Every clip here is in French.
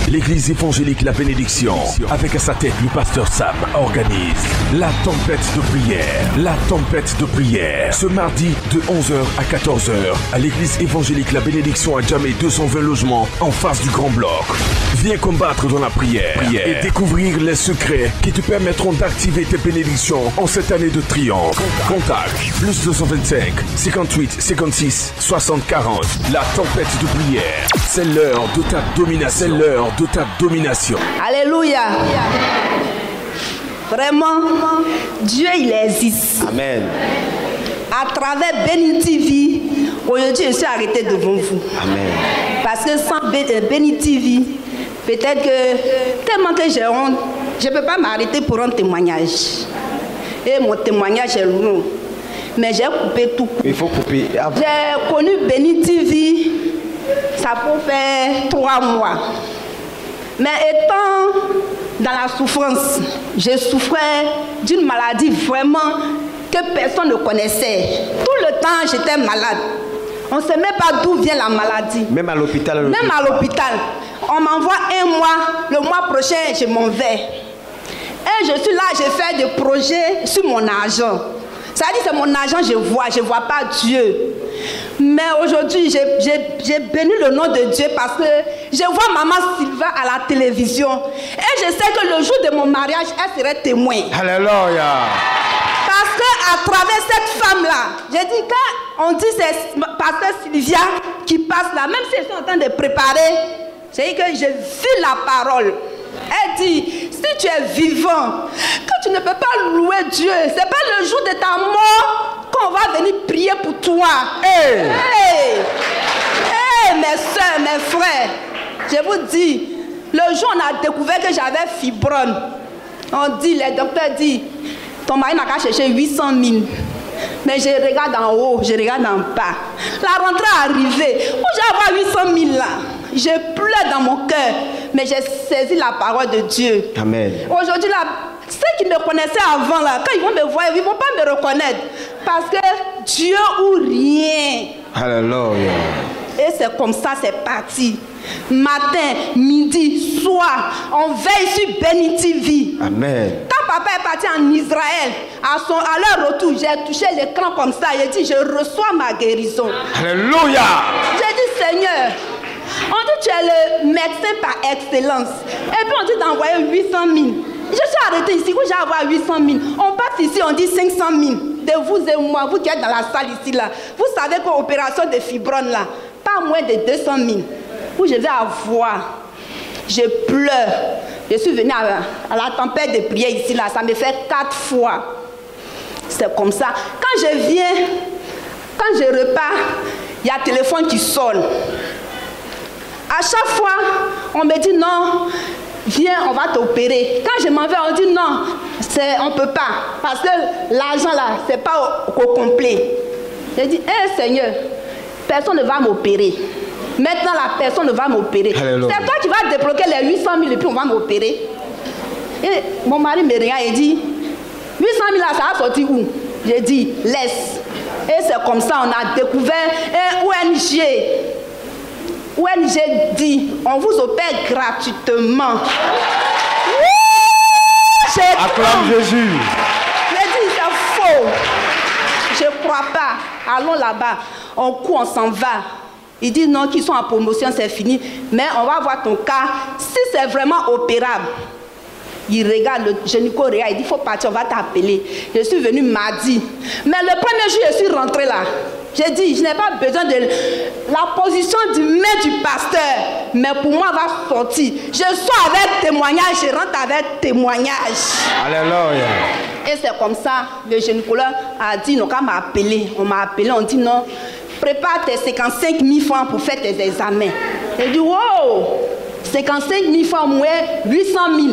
l'église évangélique La Bénédiction, avec à sa tête le pasteur Sam, organise la tempête de prière. La tempête de prière. Ce mardi de 11h à 14h à l'église évangélique La Bénédiction à Djamé 220 logements en face du Grand Bloc. Viens combattre dans la prière et découvrir les secrets qui te permettront d'activer tes bénédictions en cette année de triomphe. Contact plus 225 58 56 60 40. La tempête de prière. C'est l'heure de ta domination. C'est l'heure de ta domination. Alléluia. Vraiment, Dieu il existe. Amen. À travers Béni TV, aujourd'hui je suis arrêté devant vous. Amen. Parce que sans Béni TV, peut-être que tellement que j'ai honte, je ne peux pas m'arrêter pour un témoignage. Et mon témoignage est long. Mais j'ai coupé tout. Il faut couper. J'ai connu Béni TV, ça peut faire 3 mois. Mais étant dans la souffrance, je souffrais d'une maladie vraiment que personne ne connaissait. Tout le temps, j'étais malade. On ne sait même pas d'où vient la maladie. Même à l'hôpital. Même à l'hôpital. On m'envoie 1 mois, le mois prochain, je m'en vais. Et je suis là, je fais des projets sur mon argent. Ça dit, c'est mon argent, je ne vois pas Dieu. Mais aujourd'hui, j'ai béni le nom de Dieu parce que je vois maman Sylvain à la télévision. Et je sais que le jour de mon mariage, elle serait témoin. Alléluia. Parce qu'à travers cette femme-là, j'ai dit, quand on dit c'est pasteur Sylvia qui passe là, même si elles sont en train de préparer, j'ai dit que j'ai vu la parole. Elle dit, si tu es vivant, que tu ne peux pas louer Dieu, c'est pas le jour de ta mort qu'on va venir prier pour toi. Hey, mes soeurs, mes frères, je vous dis, le jour où on a découvert que j'avais fibrome, on dit, les docteurs disent, ton mari n'a qu'à chercher 800 000. Mais je regarde en haut, je regarde en bas. La rentrée est arrivée. Où j'ai 800 000 là? Je pleure dans mon cœur. Mais j'ai saisi la parole de Dieu. Amen. Aujourd'hui, là, ceux qui me connaissaient avant, là, quand ils vont me voir, ils ne vont pas me reconnaître. Parce que Dieu ou rien. Alléluia. Et c'est comme ça, c'est parti. Matin, midi, soir, on veille sur Béni TV. Amen. Quand papa est parti en Israël, à leur retour, j'ai touché l'écran comme ça. J'ai dit, je reçois ma guérison. Alléluia. J'ai dit, Seigneur, on dit tu es le médecin par excellence. Et puis on dit d'envoyer 800 000. Je suis arrêté ici, où j'ai avoir 800 000. On passe ici, on dit 500 000. De vous et moi, vous qui êtes dans la salle ici, là. Vous savez qu'une opération de fibrome, là, pas moins de 200 000. Où je vais avoir, je pleure. Je suis venue à la tempête de prière ici, là. Ça me fait 4 fois. C'est comme ça. Quand je viens, quand je repars, il y a le téléphone qui sonne. À chaque fois, on me dit non, viens, on va t'opérer. Quand je m'en vais, on dit non, on ne peut pas. Parce que l'argent là, ce n'est pas au complet. J'ai dit, hé Seigneur, personne ne va m'opérer. Maintenant, la personne ne va m'opérer. C'est toi qui vas débloquer les 800 000 et puis on va m'opérer. Et mon mari me regarde et dit, 800 000 là, ça va sortir où? J'ai dit, laisse. Et c'est comme ça, on a découvert un ONG. ONG dit, on vous opère gratuitement. Acclame Jésus. J'ai dit, c'est faux. Je ne crois pas. Allons là-bas. On court, on s'en va. Il dit non, qu'ils sont en promotion, c'est fini. Mais on va voir ton cas. Si c'est vraiment opérable, il regarde, le gynéco regarde, il dit, il faut partir, on va t'appeler. Je suis venue mardi. Mais le premier jour, je suis rentrée là. J'ai dit, je n'ai pas besoin de la position du maître du pasteur. Mais pour moi, va sortir. Je sors avec témoignage, je rentre avec témoignage. Alléluia. Et c'est comme ça, le gynécologue a dit, non, quand m'a appelé, on m'a appelé, on dit non, prépare tes 55 000 francs pour faire tes examens. J'ai dit, wow, 55 000 francs, moins 800 000.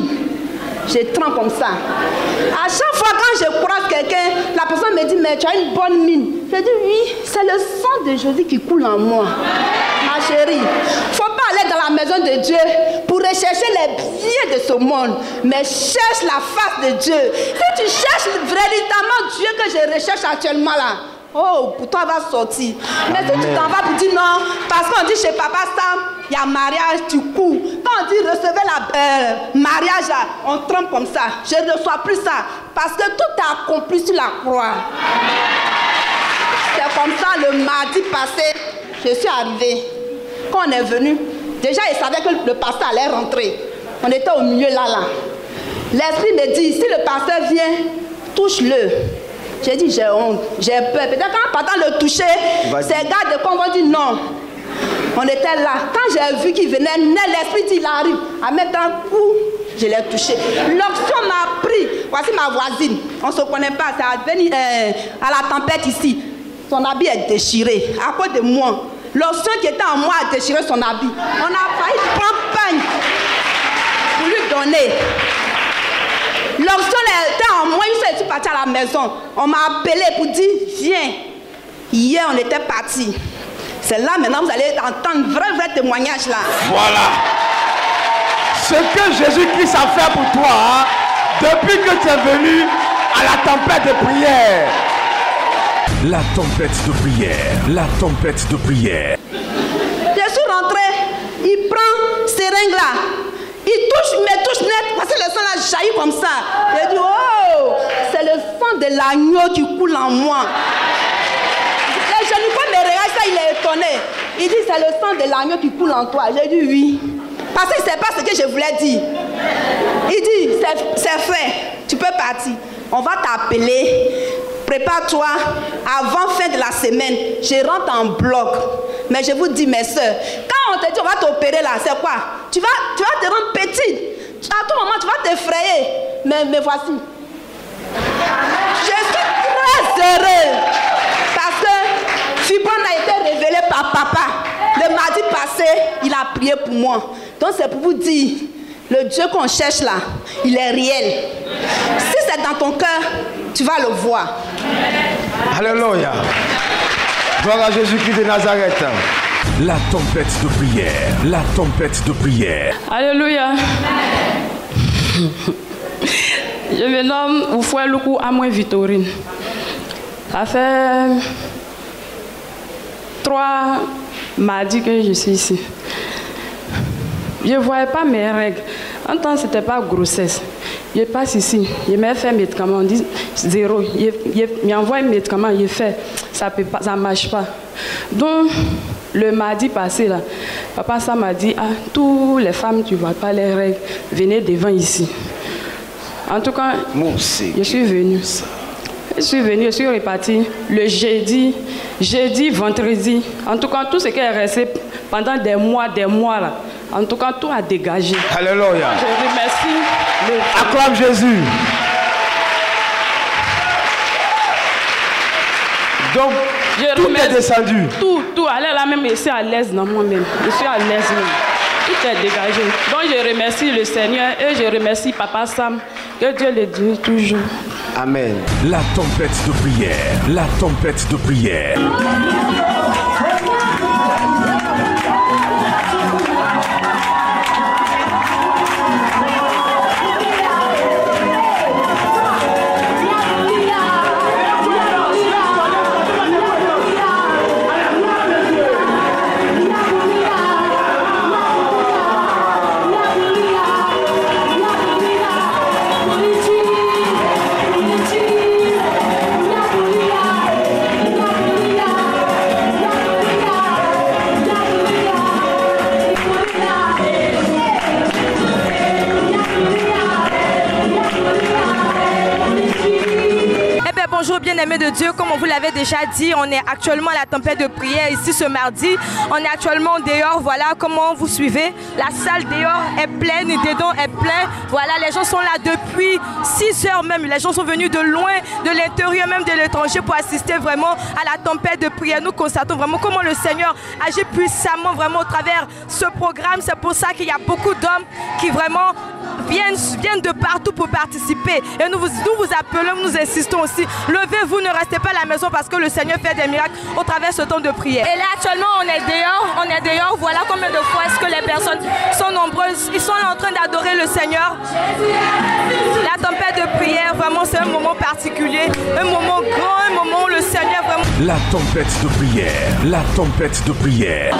Je trempe comme ça. À chaque fois quand je croise quelqu'un, la personne me dit, mais tu as une bonne mine. Je dis, oui, c'est le sang de Jésus qui coule en moi. Ma chérie, il ne faut pas aller dans la maison de Dieu pour rechercher les biens de ce monde, mais cherche la face de Dieu. Si tu cherches véritablement Dieu que je recherche actuellement là, oh, pour toi va sortir. Mais si tu t'en vas pour dire non, parce qu'on dit chez Papa Sam, il y a mariage, tu cours. Quand Quand on dit recevez la mariage, là, on trempe comme ça. Je ne reçois plus ça. Parce que tout est accompli sur la croix. C'est comme ça, le mardi passé, je suis arrivée. Quand on est venu, déjà, il savait que le pasteur allait rentrer. On était au milieu là. L'esprit me dit, si le pasteur vient, touche-le. J'ai dit, j'ai honte, j'ai peur. Peut-être qu'en partant le toucher, ces gars de convoi dit non. On était là. Quand j'ai vu qu'il venait, l'esprit dit, il arrive. À mettre un coup, je l'ai touché. L'option m'a pris. Voici ma voisine. On ne se connaît pas. C'est venu à la tempête ici. Son habit est déchiré. À cause de moi. L'option qui était en moi a déchiré son habit. On a failli prendre pain pour lui donner. L'option était en moi. Je suis partie à la maison. On m'a appelé pour dire, viens. Hier, on était partis. C'est là maintenant vous allez entendre vrai témoignage là. Voilà. Ce que Jésus-Christ a fait pour toi, hein, depuis que tu es venu à la tempête de prière. La tempête de prière. La tempête de prière. Je suis rentrée, il prend seringue là. Il touche, il me touche net, parce que le sang là jaillit comme ça. J'ai dit, oh, c'est le sang de l'agneau qui coule en moi. Le gynécologue me regarde ça, il est étonné. Il dit, c'est le sang de l'agneau qui coule en toi. J'ai dit, oui. Parce que c'est pas ce que je voulais dire. Il dit, c'est fait, tu peux partir. On va t'appeler. Prépare-toi, avant fin de la semaine, je rentre en bloc. Mais je vous dis, mes soeurs, quand on te dit on va t'opérer là, c'est quoi? Tu vas te rendre petite. À tout moment, tu vas t'effrayer. Mais voici. Je suis très heureuse. Parce que Fibron a été révélé par papa. Le mardi passé, il a prié pour moi. Donc c'est pour vous dire, le Dieu qu'on cherche là, il est réel. Si c'est dans ton cœur, tu vas le voir. Alléluia. Gloire à Jésus-Christ de Nazareth. La tempête de prière. La tempête de prière. Alléluia. Je me nomme Oufoué Loukou Amoué Victorine. Ça fait 3 mardis que je suis ici. Je ne voyais pas mes règles. En temps, ce n'était pas grossesse. Je passe ici, je me fais médicament, on dit 0. Je m'envoie un médicament, je fais, ça ne marche pas. Donc, le mardi passé, là, papa ça m'a dit, ah, toutes les femmes, tu ne vois pas les règles, venez devant ici. En tout cas, je suis venue. Je suis repartie le jeudi, vendredi. En tout cas, tout ce qui est resté pendant des mois là. En tout cas, tout a dégagé. Alléluia. Je remercie. Acclame Jésus. Donc, tout est descendu. Tout. Allez là même, je suis à l'aise dans moi-même. Je suis à l'aise même. Tout est dégagé. Donc, je remercie le Seigneur et je remercie Papa Sam. Que Dieu le dise toujours. Amen. La tempête de prière. La tempête de prière. Bonjour bien-aimés de Dieu, comme on vous l'avait déjà dit, on est actuellement à la tempête de prière ici ce mardi. On est actuellement dehors, voilà comment vous suivez. La salle dehors est pleine et dedans est plein. Voilà, les gens sont là depuis 6 heures même. Les gens sont venus de loin, de l'intérieur même de l'étranger pour assister vraiment à la tempête de prière. Nous constatons vraiment comment le Seigneur agit puissamment vraiment au travers ce programme. C'est pour ça qu'il y a beaucoup d'hommes qui vraiment viennent de partout pour participer. Et nous vous appelons, nous insistons aussi. Levez-vous, ne restez pas à la maison parce que le Seigneur fait des miracles au travers de ce temps de prière. Et là, actuellement, on est dehors. Voilà combien de fois est-ce que les personnes sont nombreuses. Ils sont là en train d'adorer le Seigneur. La tempête de prière, vraiment, c'est un moment particulier. Un moment grand, un moment où le Seigneur vraiment... La tempête de prière. La tempête de prière.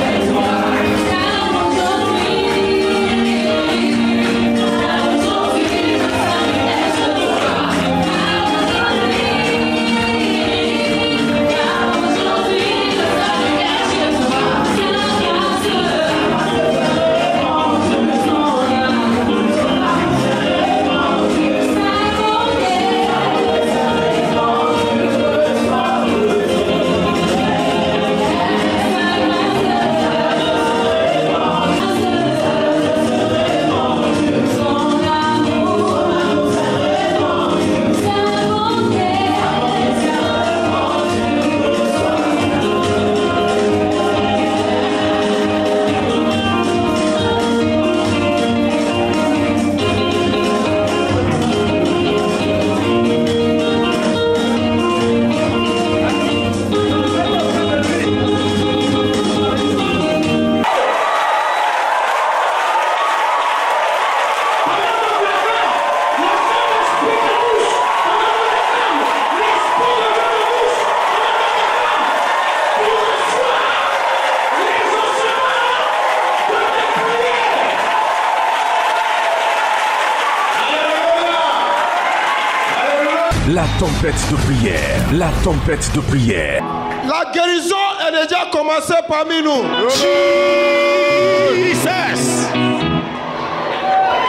La tempête de prière. La tempête de prière. La guérison est déjà commencée parmi nous. Jesus.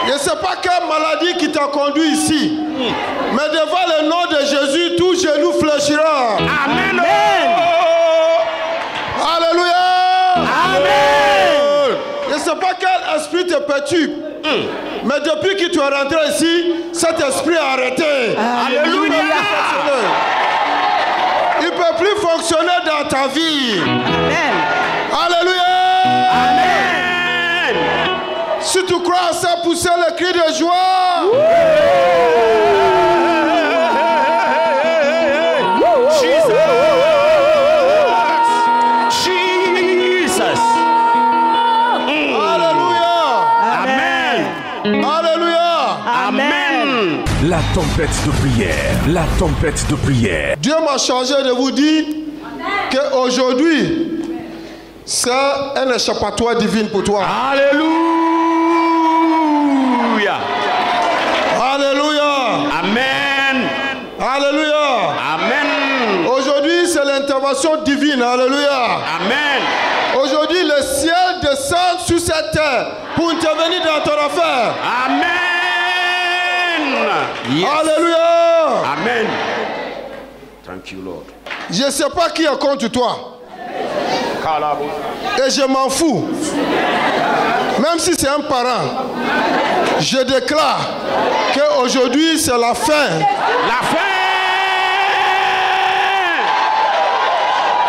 Je ne sais pas quelle maladie qui t'a conduit ici. Mais devant le nom de Jésus, tout genou fléchira. Amen. Alléluia. Amen. Je ne sais pas quel esprit te perturbe. Mais depuis que tu es rentré ici, cet esprit a arrêté. Alléluia. Il ne peut plus fonctionner dans ta vie. Amen. Alléluia. Amen. Si tu crois à ça, poussez le cri de joie. Jesus. Alléluia. Amen. Alléluia. Amen. La tempête de prière. La tempête de prière. Dieu m'a chargé de vous dire qu'aujourd'hui, c'est un échappatoire divin pour toi. Alléluia. Alléluia. Amen. Alléluia. Amen. Aujourd'hui, c'est l'intervention divine. Alléluia. Amen. Aujourd'hui, le ciel descend sur cette terre pour intervenir dans ton affaire. Amen. Yes. Alléluia. Amen. Thank you, Lord. Je ne sais pas qui est contre toi. Et je m'en fous. Même si c'est un parent, je déclare qu'aujourd'hui c'est la fin. La fin.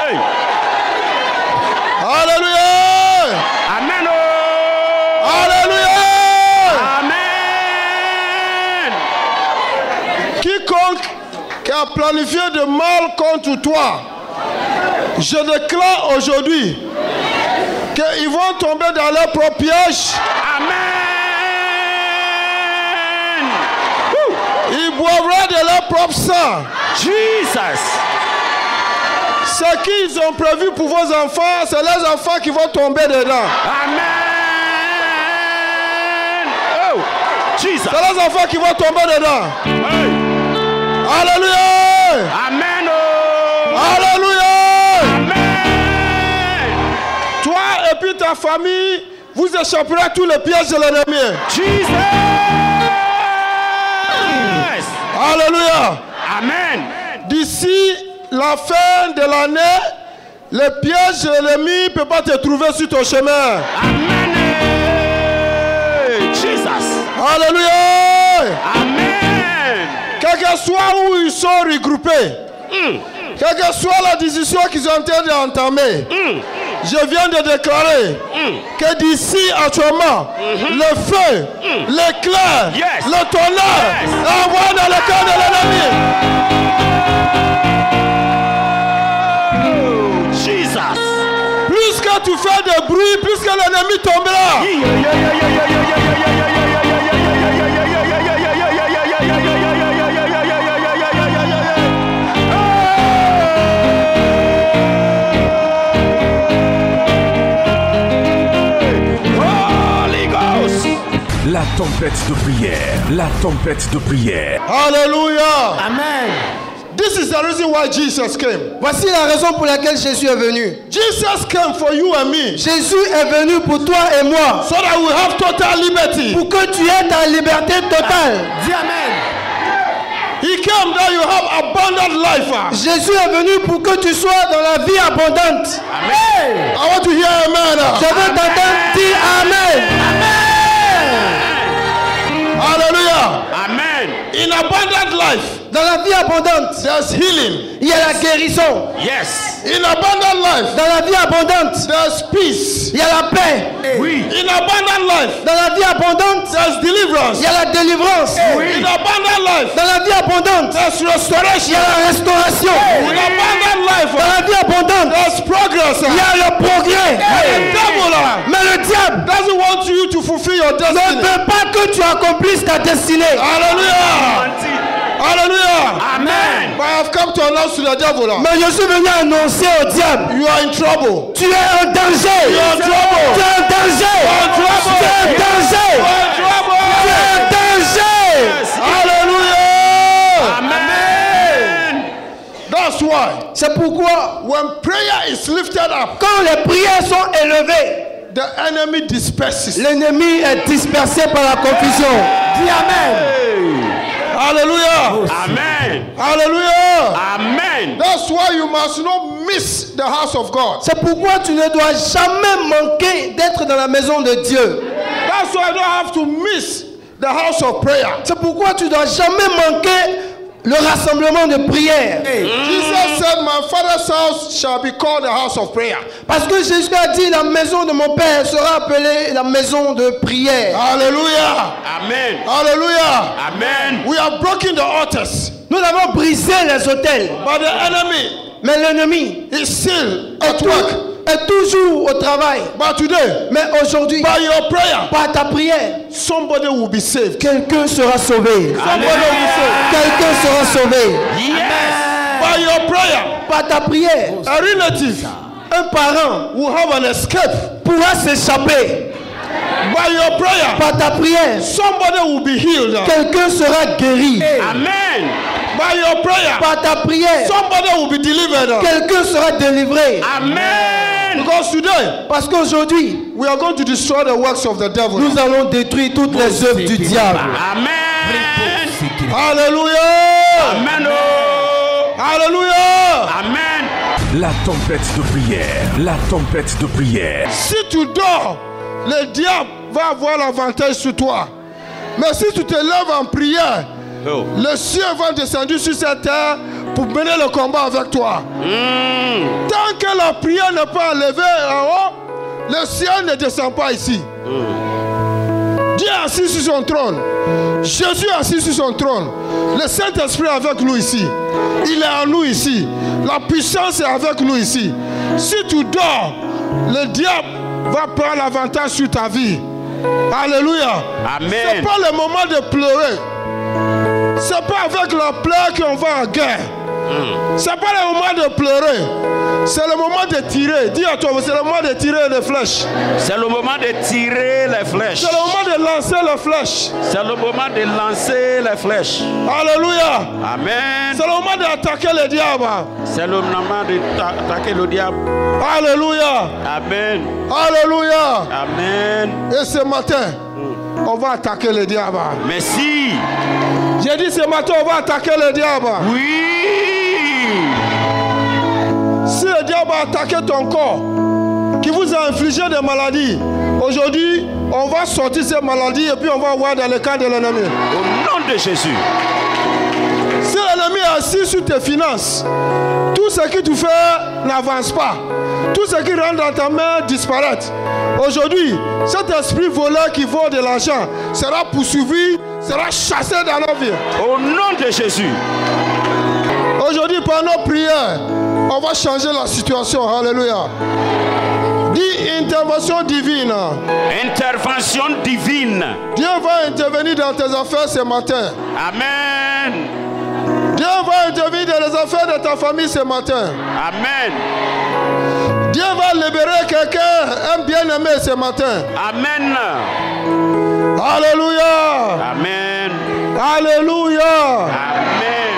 Hey. Alléluia. Amen. Alléluia. Amen. Quiconque qui a planifié de mal contre toi, je déclare aujourd'hui qu'ils vont tomber dans leur propre piège. Amen. Ils boivraient de leur propre sang. Jesus. Ce qu'ils ont prévu pour vos enfants, c'est les enfants qui vont tomber dedans. Amen. Oh, Jesus. C'est les enfants qui vont tomber dedans. Hey. Alléluia. Amen. Alléluia. Amen. Toi et puis ta famille, vous échapperez à tous les pièges de l'ennemi. Jesus. Alléluia. Amen. D'ici la fin de l'année, les pièges de l'ennemi ne peuvent pas te trouver sur ton chemin. Amen. Jesus. Alléluia. Amen. Quel que soit où ils sont regroupés, quelle que soit la décision qu'ils ont en train d'entamer, je viens de déclarer que d'ici actuellement, le feu, l'éclair, Yes. le tonnerre Yes. est envoyé dans le cœur de l'ennemi. Jesus. Plus que tu fais de bruit, plus que l'ennemi tombera. Holy Ghost. La tempête de prière. La tempête de prière. Alléluia. Amen. This is the reason why Jesus came. Voici la raison pour laquelle Jésus est venu. Jesus came for you and me. Jésus est venu pour toi et moi. So that we have total liberty. Pour que tu aies ta liberté totale. Dis Amen. He came that you have abundant life. Jésus est venu pour que tu sois dans la vie abondante. Amen. I want to hear amen. Je veux t'entendre dire Amen. Hallelujah. Amen. In abundant life, Dans la vie abondante, there's healing. il y a la guérison. Yes. In abundant life, Dans la vie abondante, there's peace. il y a la paix. Oui. In abundant life, Dans la vie abondante, there's deliverance. il y a la délivrance. In abundant life, Dans la vie abondante, there's il y restoration. a la restauration. In abundant life, Dans la vie abondante, there's progress. il y a le progrès. The devil Mais le diable doesn't want you to fulfill your ne destiny. veut pas que tu accomplisses ta destinée. Hallelujah. Hallelujah. Amen. But I have come to announce to the devil, Mais je suis venu annoncer au diable, you are in trouble. tu es en danger. You are in trouble. Tu es en danger. You are in trouble. Tu es en danger. You are in trouble. Tu es en danger. Hallelujah. Amen. C'est pourquoi, when prayer is lifted up, quand les prières sont élevées, the enemy disperses. l'ennemi est dispersé par la confusion. Dis Amen. Hallelujah. Amen. Hallelujah. Amen. That's why you must not miss the house of God. C'est pourquoi tu ne dois jamais manquer d'être dans la maison de Dieu. That's why I don't have to miss the house of prayer. C'est pourquoi tu ne dois jamais manquer le rassemblement de prière. Jesus said, my father's house shall be called the house of prayer. Parce que Jésus a dit, la maison de mon Père sera appelée la maison de prière. Hallelujah. Amen. Hallelujah. Amen. We have broken the altars, Nous avons brisé les autels, but the enemy mais l'ennemi is still at work. est toujours au travail. But today, Mais aujourd'hui, by your prayer, par ta prière, somebody will be saved. quelqu'un sera sauvé. Quelqu'un sera sauvé. Yes. By your prayer, Par ta prière, a relative un parent will have an escape. pourra s'échapper. By your prayer, Par ta prière, somebody will be healed. quelqu'un sera guéri. Amen. By your prayer, Par ta prière, somebody will be delivered. quelqu'un sera délivré. Amen. Because today, Parce qu'aujourd'hui, we are going to destroy the works of the devil. nous allons détruire toutes les œuvres du diable. Amen. Hallelujah. Amen. Oh. Hallelujah. Amen. La tempête de prière. La tempête de prière. Si tu dors, le diable va avoir l'avantage sur toi. Mais si tu te lèves en prière, le ciel va descendre sur cette terre pour mener le combat avec toi. Tant que la prière n'est pas enlevée en haut, le ciel ne descend pas ici. Dieu est assis sur son trône. Jésus est assis sur son trône. Le Saint-Esprit est avec nous ici. Il est en nous ici. La puissance est avec nous ici. Si tu dors, le diable va prendre l'avantage sur ta vie. Alléluia. Amen. C'est pas le moment de pleurer. C'est pas avec la pleurs qu'on va en guerre. C'est pas le moment de pleurer. C'est le moment de tirer. Dis à toi, c'est le moment de tirer les flèches. C'est le moment de tirer les flèches. C'est le moment de lancer les flèches. C'est le moment de lancer les flèches. Alléluia. Amen. C'est le moment d'attaquer le diable. C'est le moment d'attaquer le diable. Alléluia. Amen. Alléluia. Amen. Et ce matin, on va attaquer le diable. Merci. J'ai dit ce matin, on va attaquer le diable. Oui. Si le diable a attaqué ton corps, qui vous a infligé des maladies, aujourd'hui, on va sortir ces maladies et puis on va voir dans le camp de l'ennemi. Au nom de Jésus. Si l'ennemi est assis sur tes finances, tout ce que tu fais n'avance pas. Tout ce qui rentre dans ta main disparaît. Aujourd'hui, cet esprit voleur qui vole de l'argent sera poursuivi, sera chassé dans nos vies. Au nom de Jésus. Aujourd'hui, par nos prières, on va changer la situation. Alléluia. Dis intervention divine. Intervention divine. Dieu va intervenir dans tes affaires ce matin. Amen. Dieu va intervenir dans les affaires de ta famille ce matin. Amen. Dieu va libérer quelqu'un, un bien-aimé ce matin. Amen. Alléluia. Amen. Alléluia. Amen.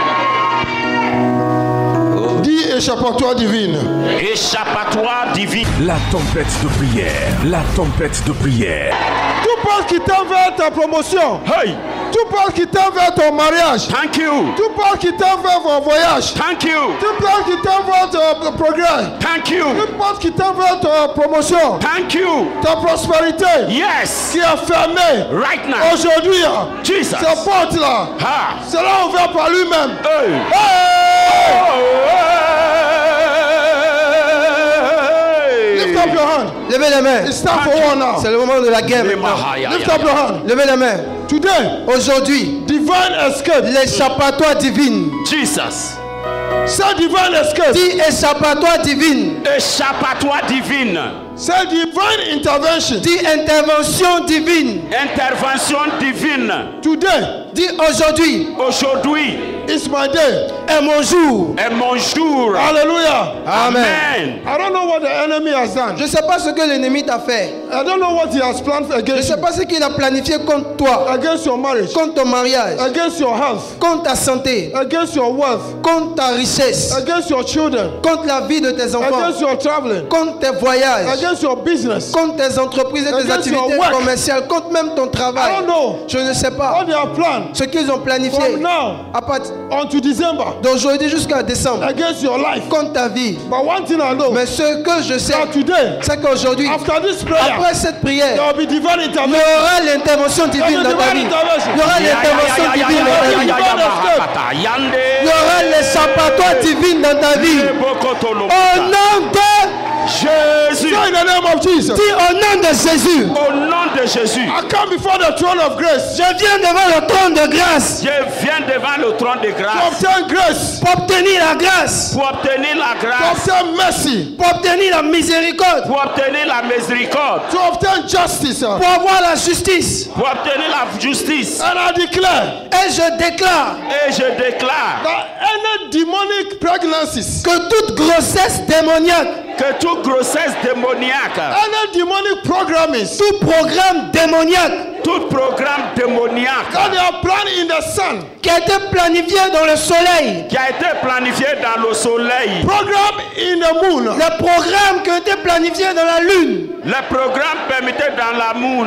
Dis échappatoire divine. Échappatoire divine. La tempête de prière. La tempête de prière. Tout part qui tend vers ta promotion. Hey. Tout part qui tend vers ton mariage. Thank you. Tout part qui tend vers ton voyage. Thank you. Tout part qui tend vers ton progrès. Thank you. Tout part qui tend vers ta promotion. Thank you. Ta prospérité. Yes. Qui est fermée. Right now. Aujourd'hui, Jesus. cette porte-là Ha. sera ouverte par lui-même. Hey. Hey! Hey. Lift up your hand. Levez les mains. It's time for war now. C'est le moment de la guerre maintenant. Lift up your hand. Levez les mains. Today, Aujourd'hui, divine escape. l'échappatoire divine. Jesus. Say divine escape. Dis échappatoire divine. Échappatoire divine. Say divine intervention. Dis intervention divine. Intervention divine. Today Dis aujourd'hui Aujourd'hui is my day. est mon jour. est mon jour. Hallelujah. Amen. I don't know what the enemy has done. Je ne sais pas ce que l'ennemi t'a fait. I don't know what he has planned Je ne against sais you. pas ce qu'il a planifié contre toi, Against your marriage. contre ton mariage, Against your health. contre ta santé, Against your wealth. contre ta richesse, Against your children. contre la vie de tes enfants, Against your traveling. contre tes voyages, Against your business. contre tes entreprises et tes Against your activités work. commerciales, contre même ton I travail. don't know Je ne sais pas what they have planned ce qu'ils ont planifié from now à partir unto December d'aujourd'hui jusqu'à décembre against your life. contre ta vie. But one thing I know, Mais ce que je sais, that today, c'est qu'aujourd'hui, after this prayer, après cette prière, there will be divine il y intervention. aura l'intervention divine dans ta vie. Il y aura l'intervention divine dans ta vie. Il y aura l'échappatoire divine dans ta vie. Au nom de Jésus. Say in the name of Jesus. Dis au nom de Jésus. Au nom de Jésus. I come before the throne of grace Je viens devant le trône de grâce Je viens devant le trône de to grâce obtain grace, pour obtenir la grâce, pour obtenir la to grâce, obtain mercy, pour obtenir la miséricorde, pour obtenir la miséricorde, to obtain justice. pour avoir la justice. pour obtenir la justice. And I declare Et je déclare Et je déclare that any demonic pregnancies, que toute grossesse démoniaque, que toute grossesse démoniaque, any demonic programming tout programme démoniaque tout programme démoniaque that they are planned in the sun, qui a été planifié dans le soleil, qui a été planifié dans le soleil, program in the moon, les programmes qui ont été planifiés dans la lune, le programme permetté dans la moon,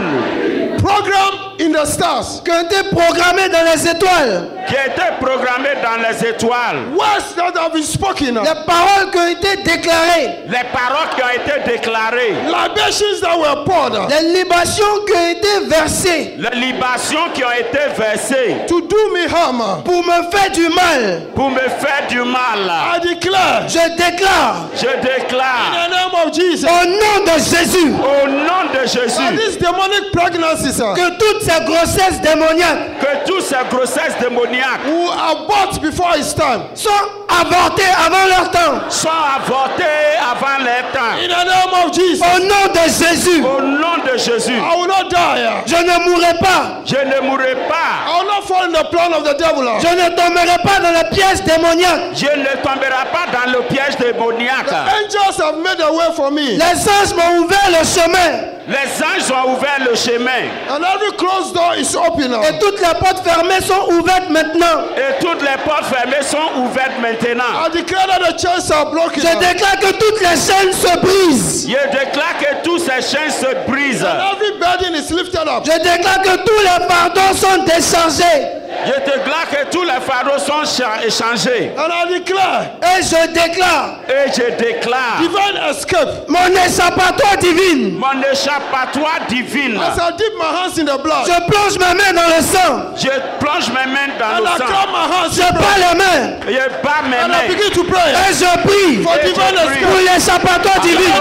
program in the stars, qui ont été programmés dans les étoiles, qui a été programmé dans les étoiles, words that have been spoken, les paroles qui ont été déclarées, les paroles qui ont été déclarées, libations that were poured les libations qui ont été versées les libations qui ont été versées to do me harm. pour me faire du mal. pour me faire du mal. I declare Je déclare Je in déclare the name of Jesus au nom de Jésus au nom de that Jésus these demonic pregnancies que toutes ces grossesses démoniaques que toutes ces grossesses démoniaques who abort before his time. sont avortées avant leur temps. sont avortées avant leur In temps. the name of Jesus, Au nom de Jésus, Au nom de Jésus, I will not die. je ne mourrai pas. je ne mourrai pas. I will not fall in the plan of the devil. Je ne tomberai pas dans les pièges démoniaques. Je ne tomberai pas dans le piège démoniaque. Angels have made a way for me. Les anges m'ont ouvert le chemin. Les anges ont ouvert le chemin And every closed door is open now. Et toutes les portes fermées sont ouvertes maintenant. et toutes les portes fermées sont ouvertes maintenant. I declare that the chains are broken. Je déclare que toutes les chaînes se brisent. Je déclare que tous ces chaînes se brisent. And every burden is lifted up. Je déclare que tous les pardons sont déchargés. Je déclare que tous les fardeaux sont échangés. And I declare Et je déclare Et je déclare divine escape. mon échappatoire divine. mon échappatoire divine. As I dip my hands in the blood, Je plonge mes mains dans le sang. Je plonge mes mains dans and le I sang. clap my hands Je in blood, bats les mains. Je bats mes and I mains. begin to pray Et je prie for Et je divine prie. pour escape. l'échappatoire divine.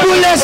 Pour les...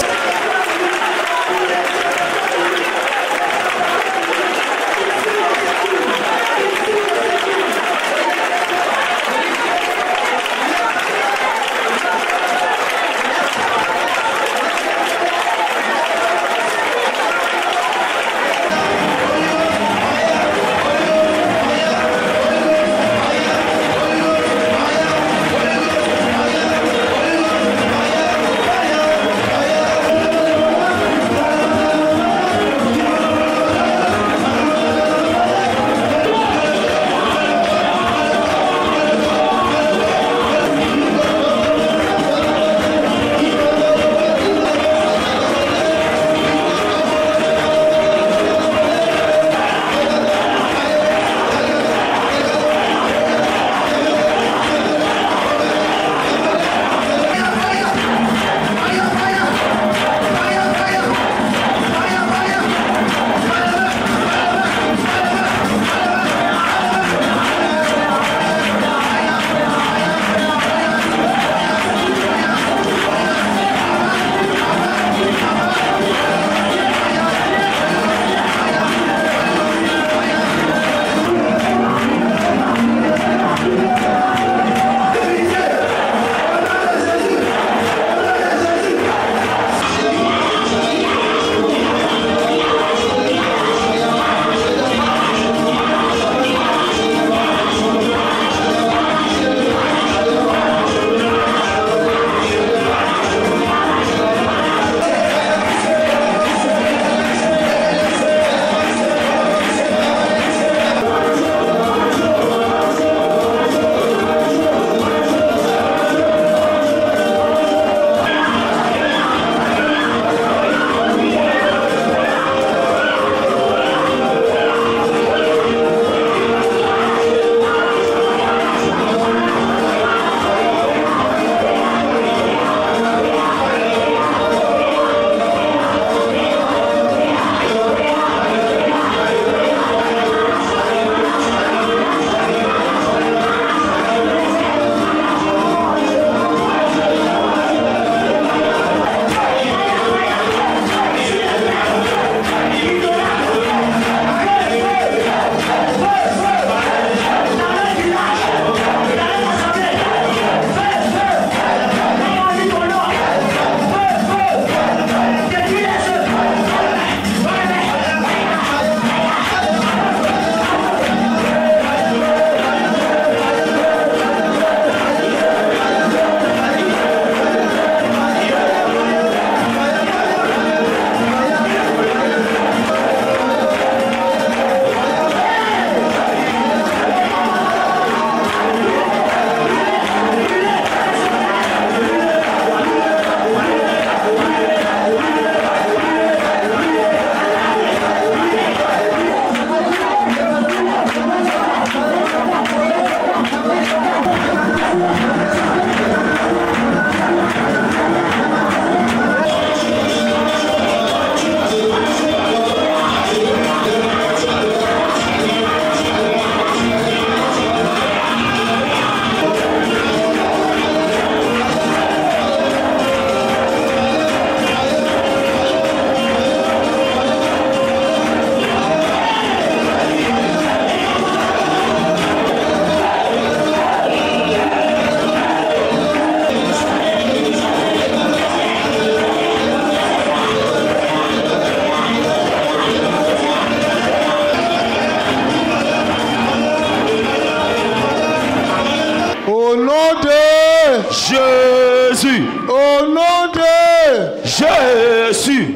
Jésus. Au nom de Jésus.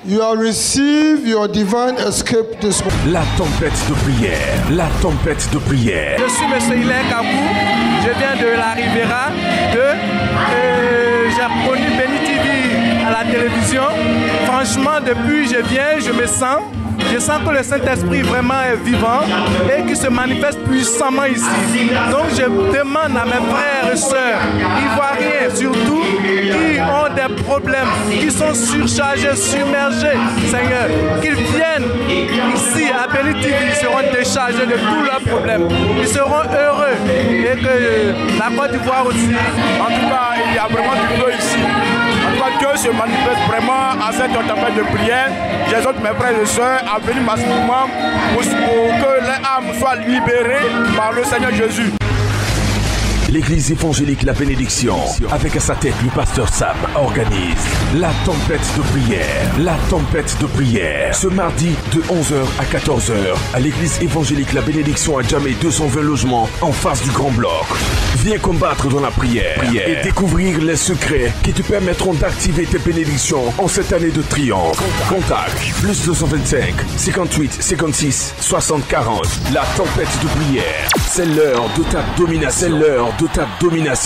You have received your divine escape this morning. La tempête de prière. La tempête de prière. Je suis M. Hilaire Kabou. Je viens de la Riviera. J'ai connu Béni TV à la télévision. Franchement, depuis je viens, je sens que le Saint-Esprit vraiment est vivant et qu'il se manifeste puissamment ici. Donc je demande à mes frères et sœurs, ivoiriens surtout, qui ont des problèmes, qui sont surchargés, submergés, Seigneur, qu'ils viennent ici à Béni TV, ils seront déchargés de tous leurs problèmes. Ils seront heureux et que la Côte d'Ivoire aussi. En tout cas, il y a vraiment du feu ici. En tout cas, Dieu se manifeste vraiment à cette tempête de prière. J'exhorte mes frères et sœurs à venir massivement pour que les âmes soient libérées par le Seigneur Jésus. L'église évangélique La Bénédiction, avec à sa tête le pasteur Sam, organise la tempête de prière. La tempête de prière. Ce mardi de 11h à 14h à l'église évangélique La Bénédiction à Djamé 220 logements en face du Grand Bloc. Viens combattre dans la prière et découvrir les secrets qui te permettront d'activer tes bénédictions en cette année de triomphe. Contact plus 225 58 56 60 40. La tempête de prière. C'est l'heure de ta domination. C'est l'heure de ta domination.